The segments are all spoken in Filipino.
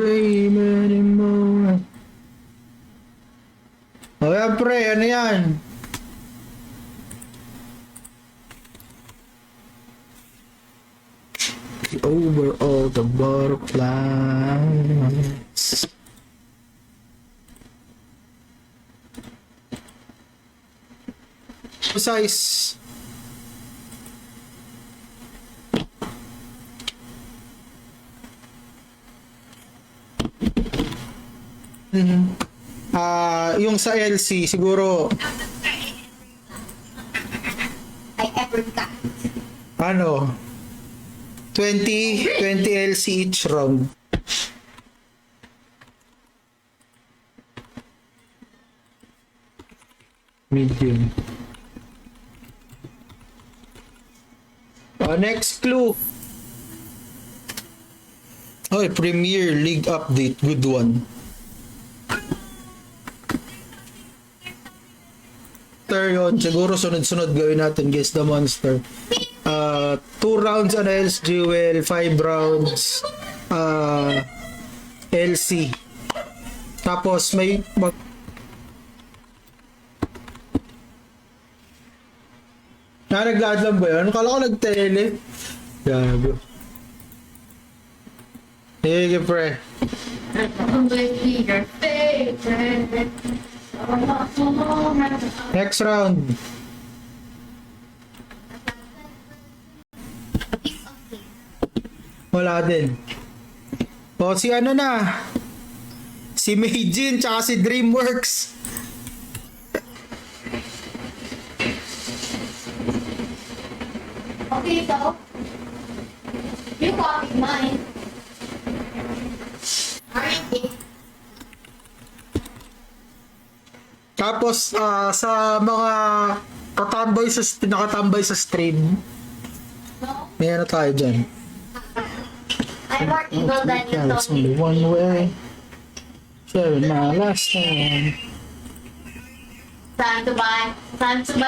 dream anymore. O yan pre, ano yan? Over all the butterflies. Size. Yung sa LC siguro I ever got. ano 20 LC each round. Medium. Next clue. Oh, Premier League update, good one. Yun, siguro sunod-sunod gawin natin, guess the monster. 2 rounds on LS Jewel, 5 rounds LC. Tapos may naglaad lang ba yun? Kala ko nag-tele. Gago. Sige, pre. Your favorite. Next round. Wala din. O, si ano na? Si Meijin, tsaka si DreamWorks. Okay, so you copied mine. Alright. Tapos, sa mga nakatambay sa stream, No, may ano tayo dyan. I'm more evil than you Yeah, it's told me. only one way. Sharing my last time. Time to buy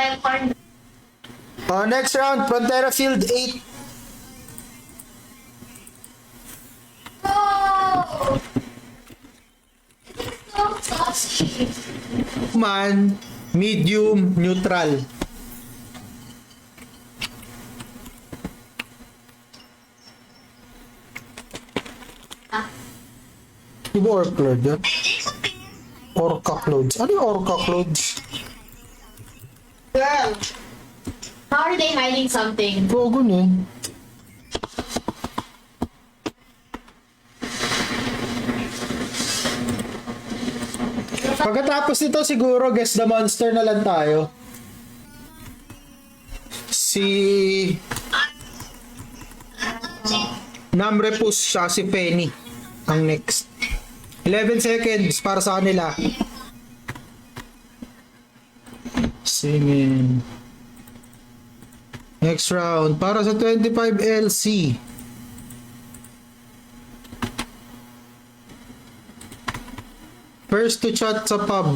a corn. Next round, Frontera Field 8. Oh! It's so saucy. Man, medium, neutral. Ah. Di ba orc lord yan? Orca clothes. Ano yung orca clothes? Girl, how are they hiding something? Gogo nun. Pagkatapos nito siguro guess the monster na lang tayo. Si Namrepus siya, si Penny ang next. 11 seconds para sa kanila. Singing. Next round para sa 25 LC. First to chat sa pub.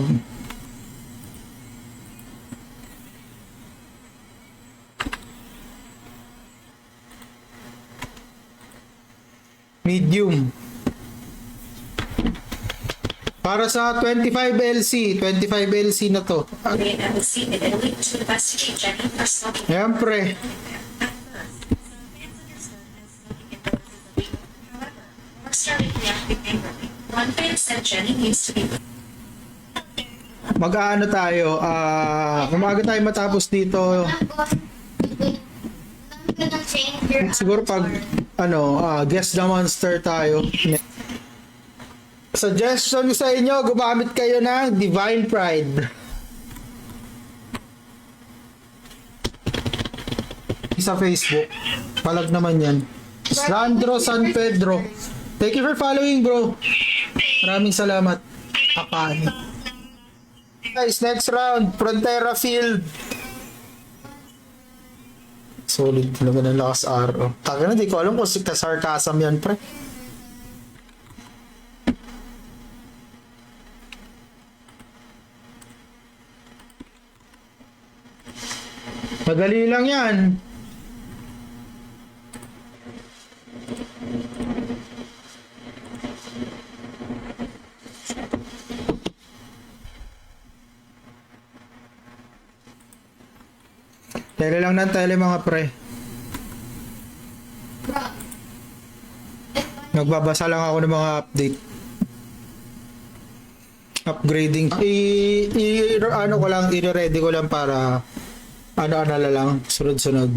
Medium. Para sa 25 LC. 25 LC na to. And I was seated and went to investigate Jenny for smoking. Ayan pre. Mark started reacting angrily. One fan said Jenny needs to be Mag-aano tayo. Kumaga tayo matapos dito. I'm gonna change your Siguro pag guess the monster tayo. Suggestion ko sa inyo, gumamit kayo ng Divine Pride. Sa Facebook. Palag naman yan. Sandro San Pedro. Thank you for following, bro. Maraming salamat. Apani. Guys, next round. Frontera Field. Solid naman ang lakas araw. Taga na, di ko alam kung sarcasm yan, pre. Madali lang yan. Tele lang ng tele mga pre. Bro. Nagbabasa lang ako ng mga update. Upgrading. Ano ko lang, i-ready ko lang para ano-ano na lang, sunod-sunod.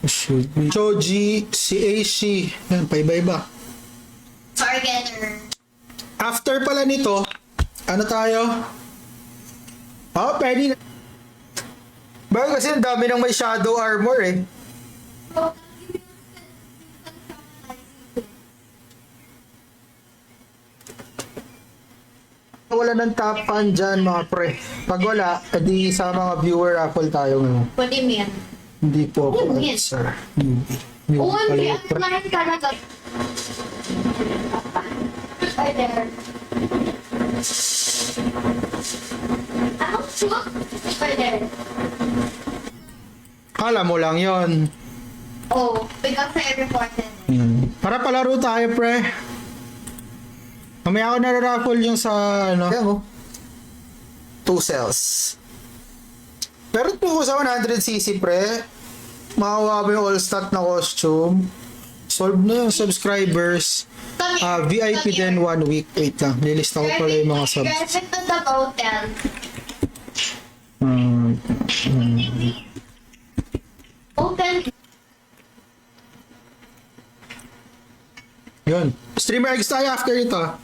Should be. Choji, si AC. Yan, paiba-iba. Targeter. After pala nito, ano tayo? Oh, pwede na. Bakit kasi ang dami ng may shadow armor eh. Bro, Wala ng top fan dyan mga pre. Pag wala, edi sa mga viewer raffle tayo ngayon. what do you mean? Hindi po ako, Ano yan? sir. Newbie OMG, pala, ang pre. lahat talaga. Right there. Anong shoot? Right there. Kala mo lang yon. Oh, because I reported. Para palaro tayo, pre. Mamaya ako nare-raffle yung sa, ano. Yan mo. 2 cells. Pero kung sa 100cc, pre, makakuha mo yung all-stat na costume. Solve na yung subscribers. VIP din 1 week. Wait lang, lilista ko pala yung mga subs. Drive it to the hotel. Hotel. Yun. Streamer X tayo after ito.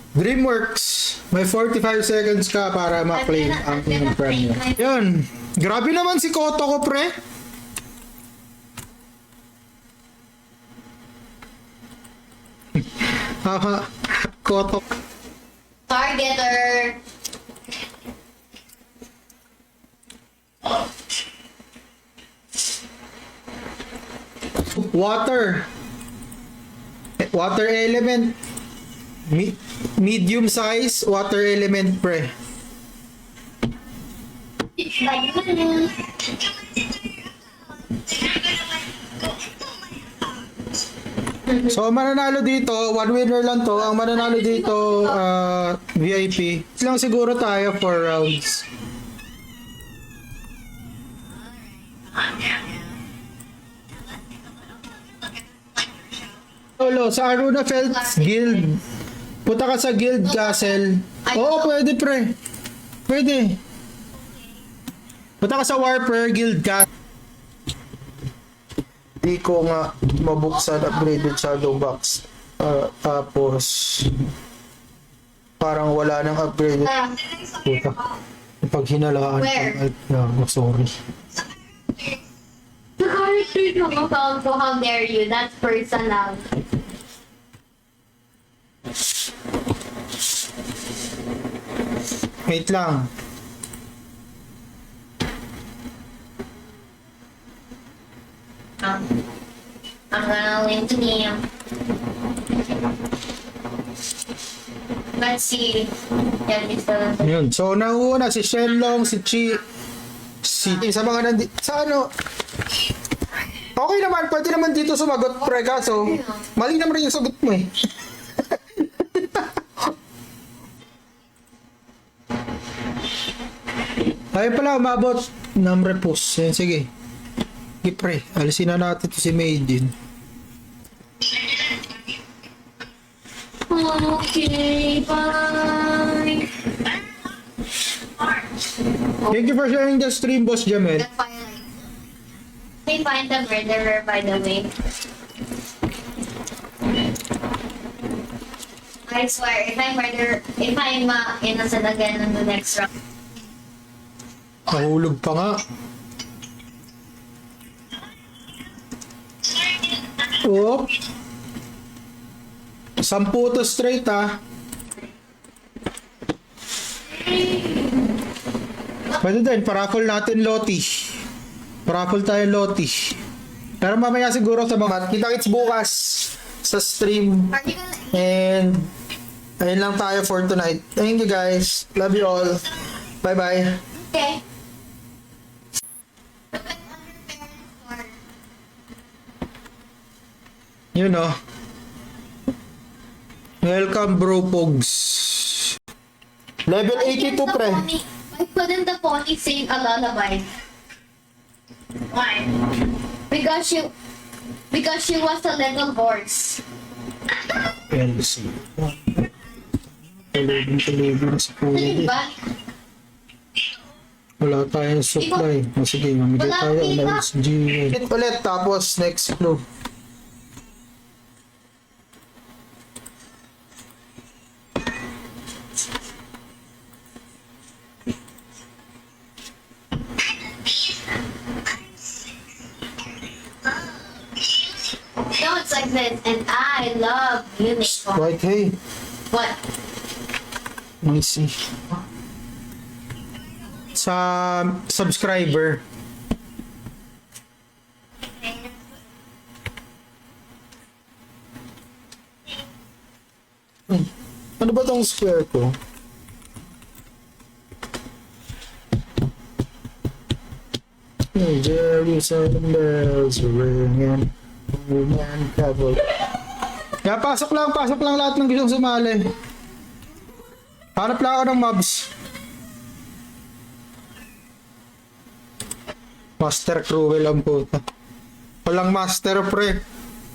Dreamworks. May 45 seconds ka para ma-claim ang inyong premium. Yun. Grabe naman si Koto ko, pre. Haha. Koto. Targeter. Water. Water element. Medium size water element, pre. Like money. So, mananalo dito, one winner lang to. Ang mananalo dito, VIP. Lang siguro tayo 4 rounds. Lolo, sa Aruna Felts Guild. Punta ka sa Guild Castle. Oo, pwede pre. Pwede. Punta ka sa Warper Guild Castle. Di ko nga mabuksan upgraded shadow box. Tapos parang wala nang upgraded. Puta. Pag hinalaan. Where? Sorry. The character from account ko, how dare you? That's personal. Wait lang. I'm gonna link to him. Let's see. Yeah, this one. Yun. So, nauuna si Shenlong, si Chi, sa mga sa ano, okay naman, pwede naman dito sumagot, pre, kaso, mali naman rin yung sagot mo eh. Tayo pala umabot ng repos. Yan, sige. Sige, pre, alisin na natin to si Maiden. Okay, bye. Thank you for sharing the stream, Boss Jamel. That's why they find the murderer, by the way. I swear, if I'm innocent again in the next round. Nahulog pa nga. Oh. 10 to straight ah. Pwede din, paraffle natin Loti. Paraffle tayo Loti. Pero mamaya siguro sa mga kita-kits bukas sa stream. Are you gonna... And ayun lang tayo for tonight. Thank you guys. Love you all. Bye bye. Okay. You know. Welcome bro Pogs. Level Why 82 couldn't the pre. pony- Why couldn't the pony sing a lullaby? Why? Because she was a little horse. LC. Talubin sa Ano pulo. ba? Wala tayong supply. O sige, mamigay Wala tayo akong ng kita. SG. Hit ulit, tapos next clue. No, it's like this. And I love unicorn. Right, hey. What? Let me see. Sa subscriber. Ano ba tong square ko? Jerusalem bells are ringing. Woman travel. Kaya pasok lang lahat ng gustong sumali. Hanap lang ako ng mobs. Master Cruel ang puta. Walang master pre.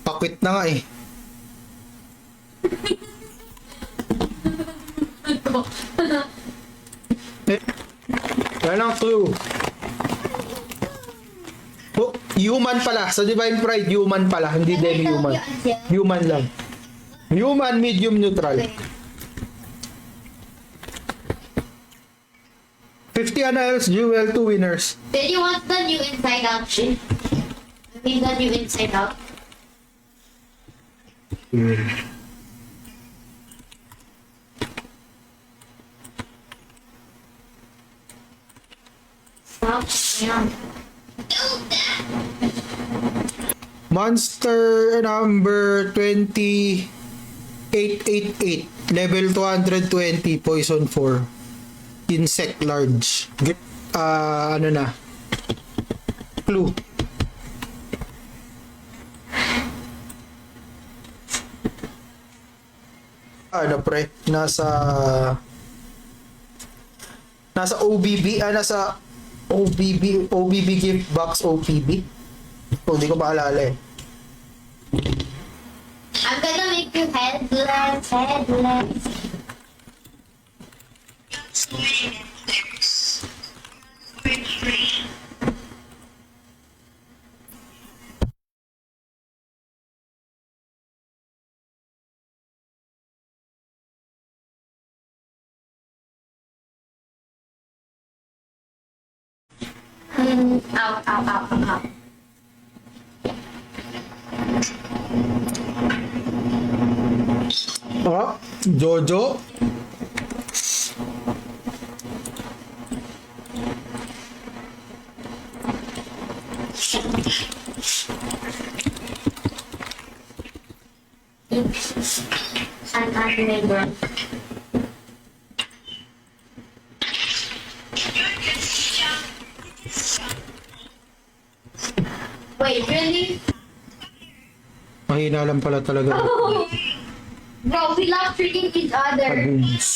Pakwit na nga eh. Eh, yan ang clue. Oh, human pala. Sa Divine Pride, human pala. Hindi Can I tell demi-human. you again? Human lang. Human, medium, neutral. Okay. 50 annals, jewel, 2 winners. Did you want the new Inside Out shit? I mean the new Inside Out. Stop. Yeah. Monster number 2888. Level 220. Poison 4. Insect large. Ano na? Clue. Ano pre? Nasa OBB, nasa OBB gift box OPB. Oh, hindi ko maalala eh. I'm gonna make you headless. Ow. Ah, Jojo. An anime girl. Wait, really? Mahina lang pala talaga. Bro, we love treating each other. Aboons.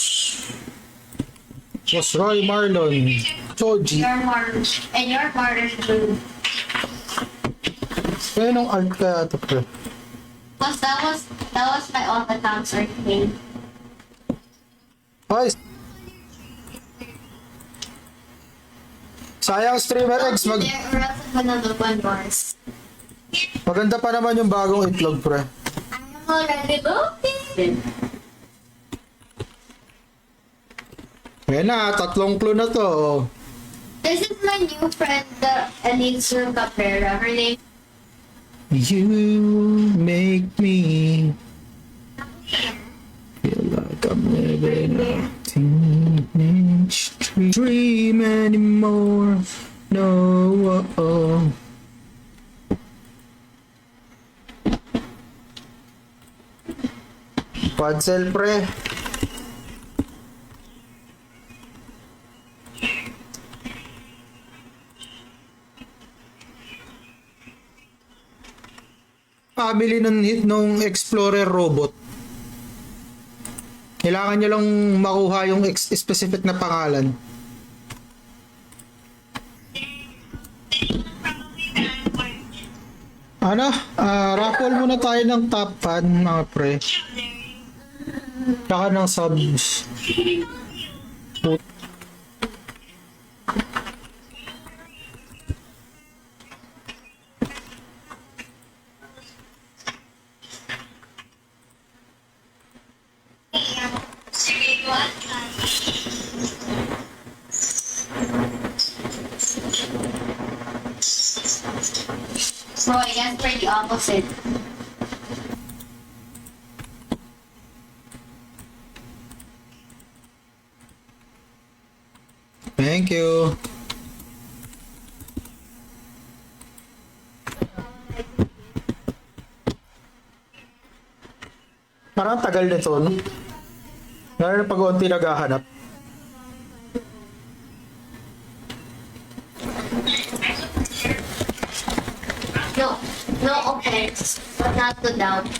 Was Roy Marlon. Choji. You're Mars. And you're Mars blue. Kaya nung art kaya ito pre. Because that was my all accounts arcade. Ay! Sayang streamer X, Or else I'm gonna look on Mars. maganda pa naman yung bagong itlog pre. I'm already looking. Kaya na, 3 clue na to. This is my new friend, the Elixir Cabrera. Her name. You make me feel like I'm living a teenage dream anymore. No. Padsel pre. Pabili nung Explorer robot. Kailangan nyo lang makuha yung specific na pangalan. Ano? Raffle muna tayo ng top 10 mga pre. Tsaka ng subs. So I guess for the opposite. Thank you. Parang tagal nito, no? Lalo na pag unti naghahanap. No, no offense, but not to doubt.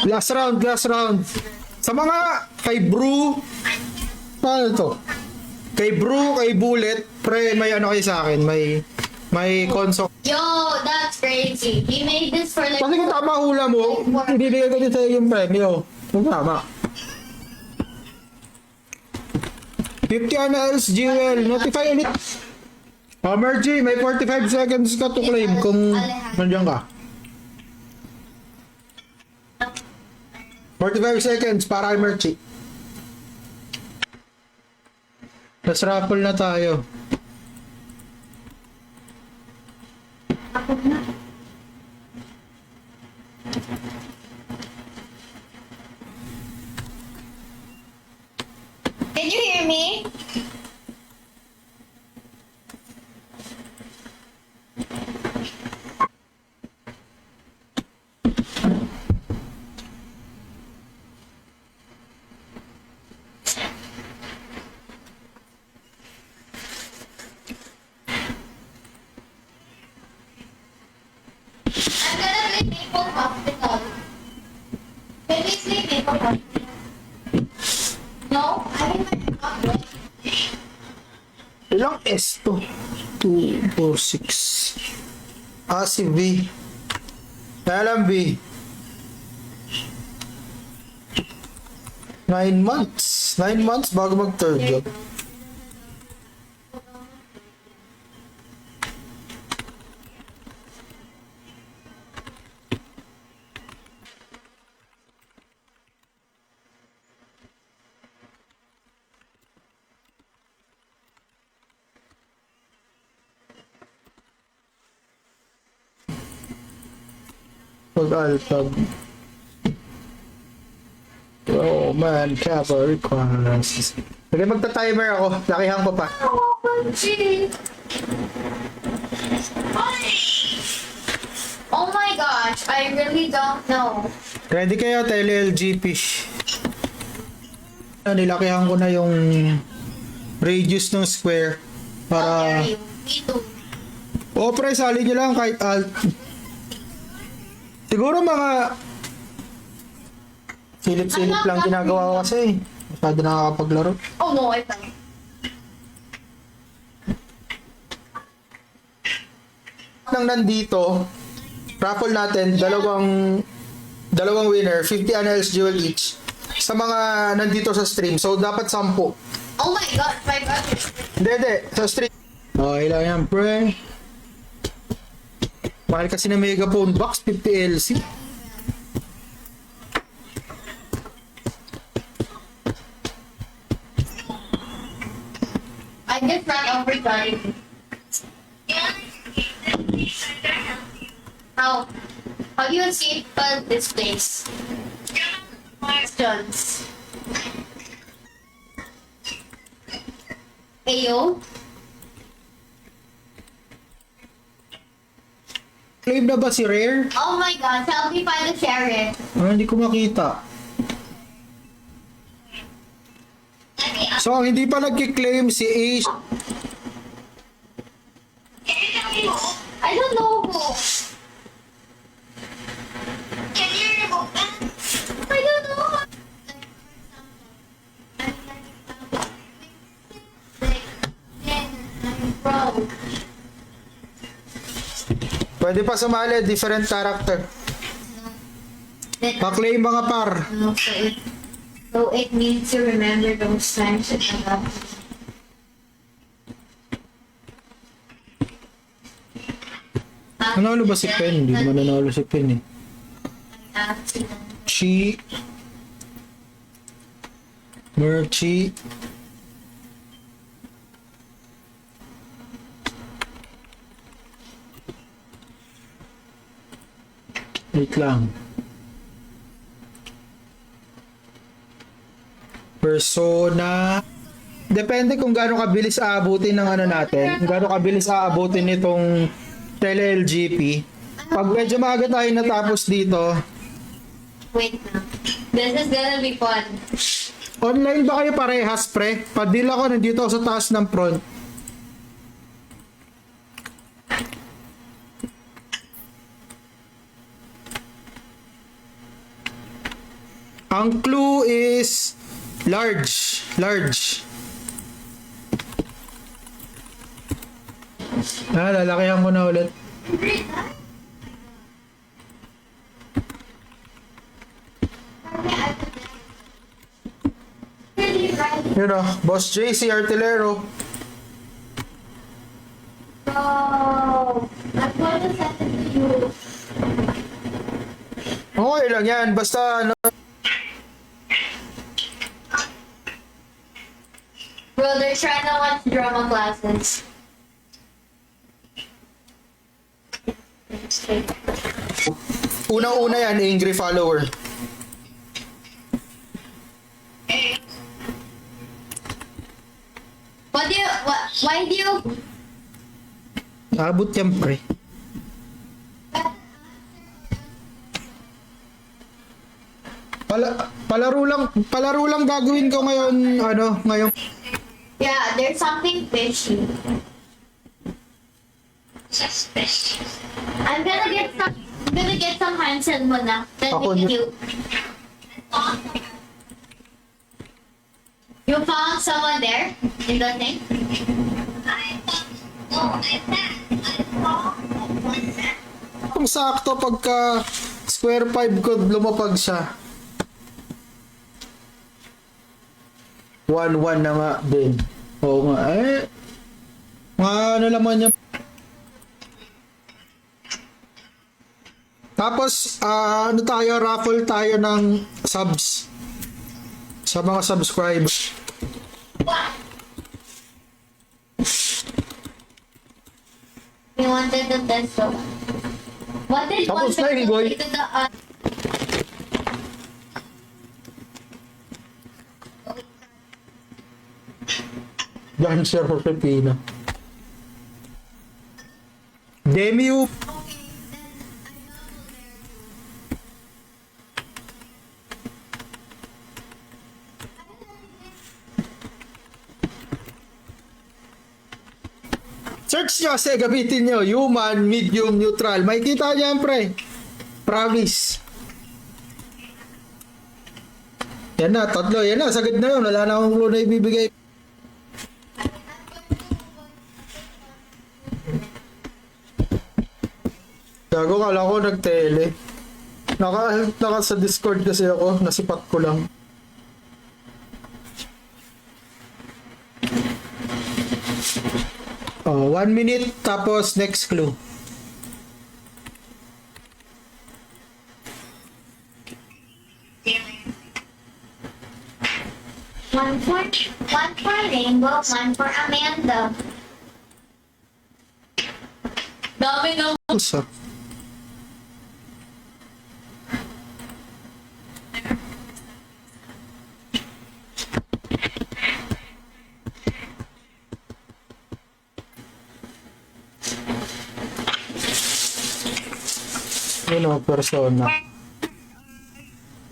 Last round, last round. Sa mga kay Brew, ano to? Kay Brew, kay Bullet, pre, may ano kayo sa akin, may console. Yo, that's crazy. He made this for like... Kasi kung tama hula mo, ibibigay ko din sa'yo yung premyo. Kung tama. 50 annals, Jewel. Notify ulit. Mergy, may 45 seconds ka to claim kung nandiyan ka. 45 seconds para kay Mergy. Let's raffle na tayo. Did you hear me? I'm gonna play Maple Hospital. Can we play Maple Hospital? No, I mean my Ilang S to? 2, 4, 6. Si V. Kaya lang V. 9 months. 9 months bago mag third job. Pag-alpag. Oh man, cover requirements. Sige, magta-timer ako. Lakihan ko pa. Oh my gosh, I really don't know. Ready kayo, tele-LGP. Nilakihan ko na yung radius ng square How para... dare you? Me too. O pre, sali nyo lang kahit alt. Siguro mga... Silip-silip lang ginagawa ko kasi. Masyado nakakapaglaro. Oh no, I fell. Nang nandito, raffle natin, dalawang winner, 50 annals jewel each. Sa mga nandito sa stream. So, dapat 10. Oh my god, my brother. Hindi. Sa stream. Okay lang yan, pre. Mahal kasi na megaphone box, 50 LC. I just ran over Johnny. How do you see this place? Questions. Ayo? Claim na ba si Rare? Oh my god, help me find the sheriff. Hindi ko makita. Let me So, ang hindi pa nagkiklaim si Ace. I don't know. Can you remove that? I don't know. Bro. Pwede pa sumali, different character. Pa-claim mga par. So it means to remember those times that I got. Nanalo ba si Pen? Hindi naman nanalo si Pen eh. Accident. Chi. Merchi. Wait lang. Persona. Depende kung gaano kabilis aabutin ng ano natin. Kung gaano kabilis aabutin nitong tele-LGP. Pag medyo maaga tayo natapos dito, Wait na. This is gonna be fun. online ba kayo parehas, pre? Padil ako, nandito ako sa taas ng front. Ang clue is large. Large. Lalakihan ko na ulit. Yun o, Boss JC Artilero. Oh, I'm gonna send it to you. Okay lang yan, basta ano. Bro, they're trying to watch drama classes. Unang-una yan, angry follower. Why do you? Abot yan, pre. Palaro lang gagawin ko ngayon, ngayon. Yeah, there's something fishy. Suspicious. I'm gonna get some Hansen muna. Then Ako we can ni- you. You found someone there in the thing? Kung sakto pagka square 5 ko lumapag siya. 1-1 na nga din. Oo nga, mga ano naman yan. Tapos, ano tayo, raffle tayo ng subs sa mga subscribers. We wanted the test so. What did Tapos one na yun, boy. to the Dancer for Pepino. Demiu. Search nyo kasi gamitin nyo. Human, medium, neutral. Makikita nyo yan, pre. Promise. Yan na, tatlo. Yan na, sagad na yun. Wala na akong clue na ibibigay. Gago, kala ko nag-tele. Naka sa Discord kasi ako. Nasipat ko lang. Oh, 1 minute tapos next clue. one for Rainbow, one for Amanda. Dami ng Usa. Persona.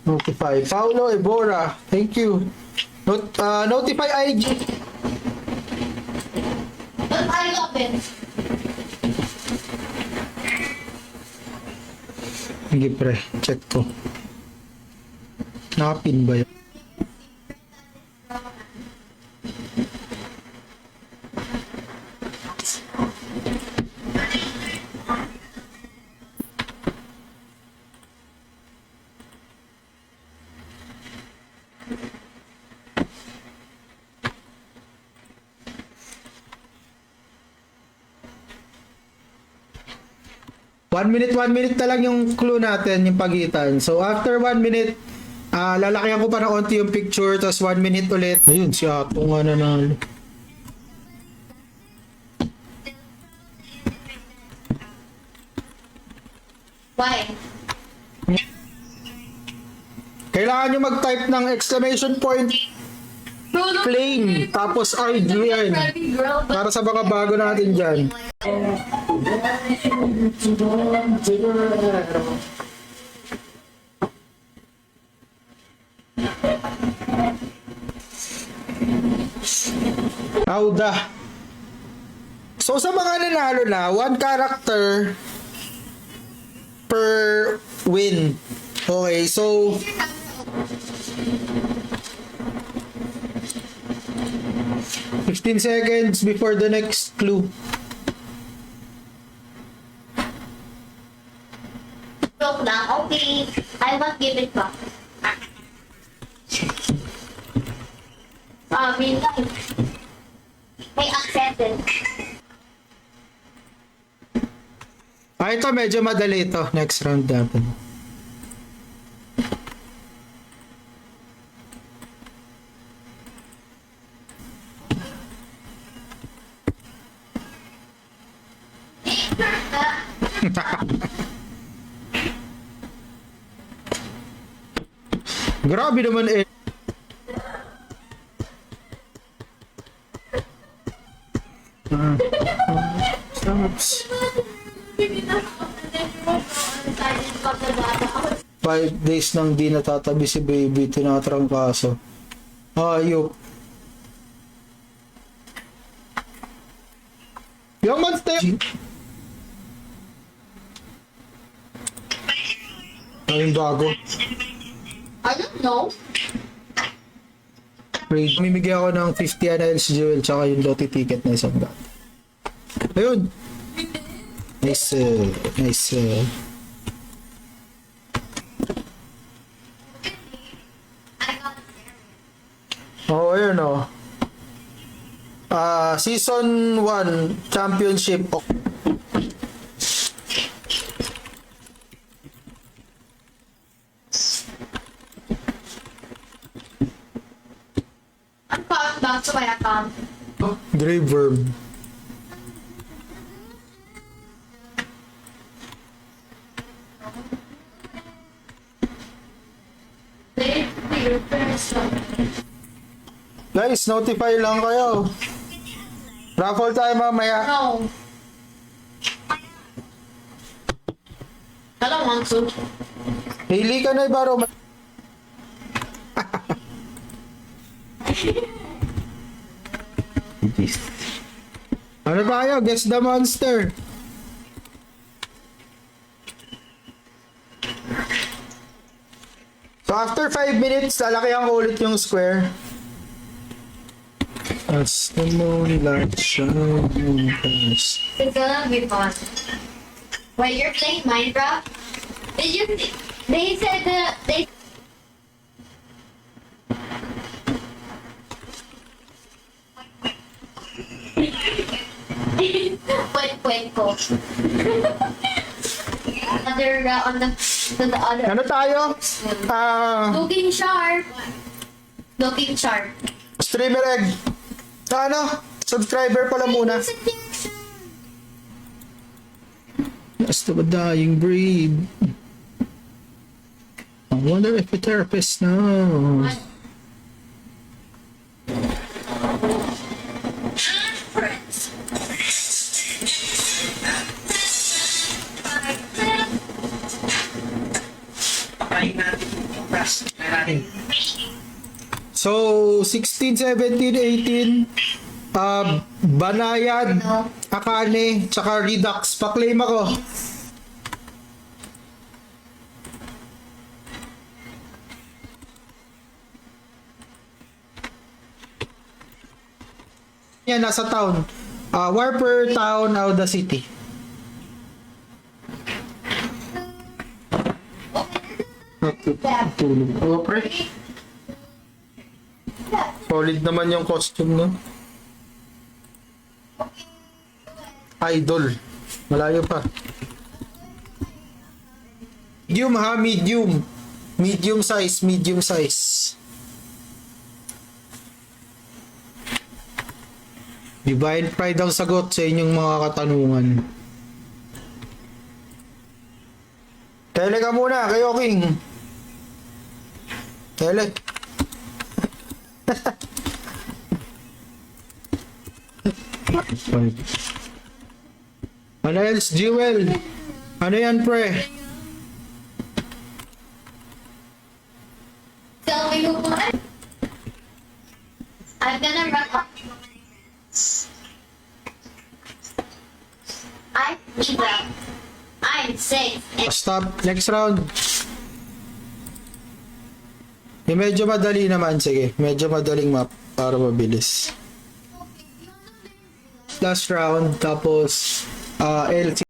Notify. Paulo Ebora, thank you. Notify IG. But I love it. Sige pre, check ko. Nakapin ba yun? One minute na lang yung clue natin, yung pagitan. So, after 1 minute, lalakyan ko pa ng onti yung picture, tapos 1 minute ulit. Ayun, si Ato nga nanalo. Why? Kailangan nyo mag-type ng exclamation point, flame, tapos RGN. Para sa mga bago natin dyan. Auda. So sa mga nanalo na, 1 character per win. Okay, so 15 seconds before the next clue. Joke lang. Okay. I won't give it back. Real life. I accepted. Ito medyo madali ito. Next round natin. Grabe naman eh. Stops. 5 days nang di natatabi si baby, tinatrangkaso. Ayop. Yung monster. Ang bago. I don't know. Mimigay ako ng 50 NLs jewel tsaka yung lottery ticket na isang daan. Ayun. Nice. Nice. Oh, ayun oh. Season 1 championship. I'm coming back to my account. Grave worm. Guys, notify lang kayo. Raffle tayo mamaya. No. I don't want to. Hili ka na ibaro. Ano tayo? Guess the monster. So after 5 minutes, lalakyan ko ulit yung square. As the moonlight shines. It's gonna be fun. Wait, you're playing Minecraft? Did you? They said that they. Wait, go. Other on the other. Ano tayo? Looking sharp. Looking sharp. Streamer egg. Ano? Subscriber pala muna. Last of a dying breed. I wonder if the therapist knows. So, 16, 17, 18, Banayad, Akane, tsaka Redux. Pa-claim ako. Yan, nasa town. Warper Town, Auda City. Tulog. Oh, pre. Solid naman yung costume, no? Idol. Malayo pa. Medium ha, medium. Medium size, medium size. Divine Pride ang sagot sa inyong mga katanungan. Tele ka muna, kayo King. Tele. Ano else, Jewel? Ano yan, pre? Tell me who won. I'm gonna run up. I'm evil. I'm safe. Stop. Next round. Medyo madali naman. Sige. Medyo madaling map para mabilis. Last round. Tapos LC.